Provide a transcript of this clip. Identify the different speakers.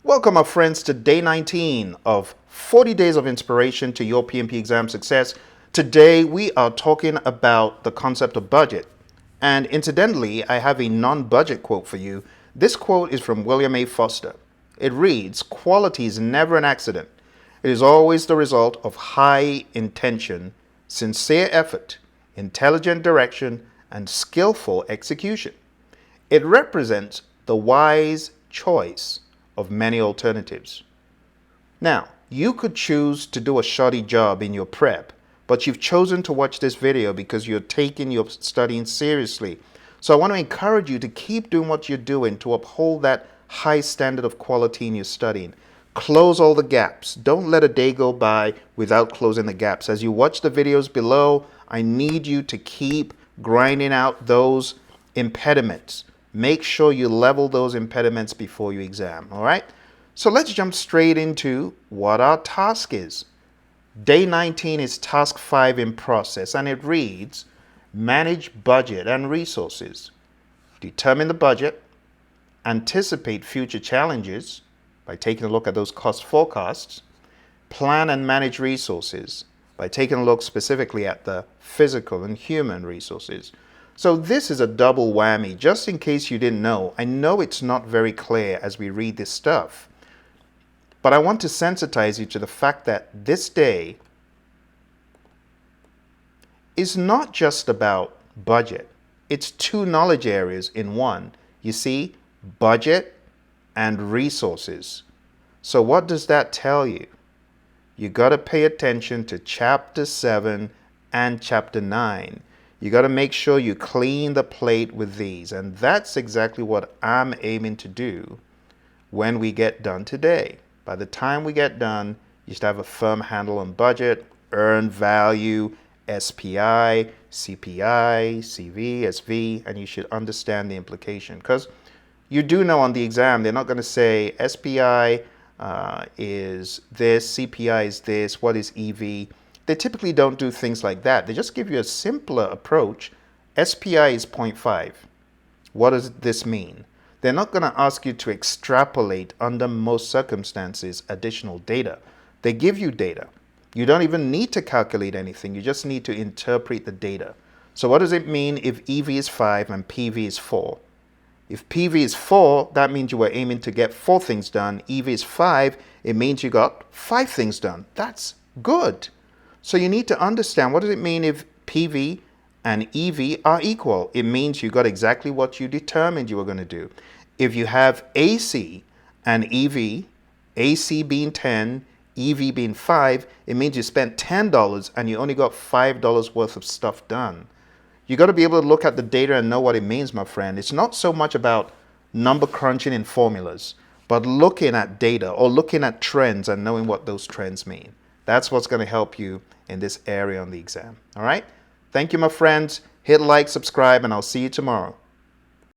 Speaker 1: Welcome, my friends, to day 19 of 40 days of inspiration to your PMP exam success. Today, we are talking about the concept of budget. And incidentally, I have a non-budget quote for you. This quote is from William A. Foster. It reads, "Quality is never an accident. It is always the result of high intention, sincere effort, intelligent direction, and skillful execution. It represents the wise choice of many alternatives." Now, you could choose to do a shoddy job in your prep, but you've chosen to watch this video because you're taking your studying seriously. So I want to encourage you to keep doing what you're doing to uphold that high standard of quality in your studying. Close all the gaps. Don't let a day go by without closing the gaps. As you watch the videos below, I need you to keep grinding out those impediments. Make sure you level those impediments before you exam, all right? So let's jump straight into what our task is. Day 19 is task 5 in process, and it reads, manage budget and resources. Determine the budget, anticipate future challenges by taking a look at those cost forecasts, plan and manage resources by taking a look specifically at the physical and human resources. So this is a double whammy. Just in case you didn't know, I know it's not very clear as we read this stuff, but I want to sensitize you to the fact that this day is not just about budget. It's two knowledge areas in one. You see, budget and resources. So what does that tell you? You got to pay attention to chapter 7 and chapter 9. You got to make sure you clean the plate with these. And that's exactly what I'm aiming to do when we get done today. By the time we get done, you should have a firm handle on budget, earned value, SPI, CPI, CV, SV, and you should understand the implication. Because you do know on the exam, they're not going to say SPI is this, CPI is this, what is EV? They typically don't do things like that. They just give you a simpler approach. SPI is 0.5. What does this mean? They're not going to ask you to extrapolate under most circumstances additional data. They give you data. You don't even need to calculate anything. You just need to interpret the data. So what does it mean if EV is 5 and PV is 4? If PV is 4, that means you were aiming to get 4 things done. EV is 5, it means you got 5 things done. That's good. So you need to understand, what does it mean if PV and EV are equal? It means you got exactly what you determined you were going to do. If you have AC and EV, AC being 10, EV being 5, it means you spent $10 and you only got $5 worth of stuff done. You got to be able to look at the data and know what it means, my friend. It's not so much about number crunching in formulas, but looking at data or looking at trends and knowing what those trends mean. That's what's going to help you in this area on the exam. All right? Thank you, my friends. Hit like, subscribe, and I'll see you tomorrow.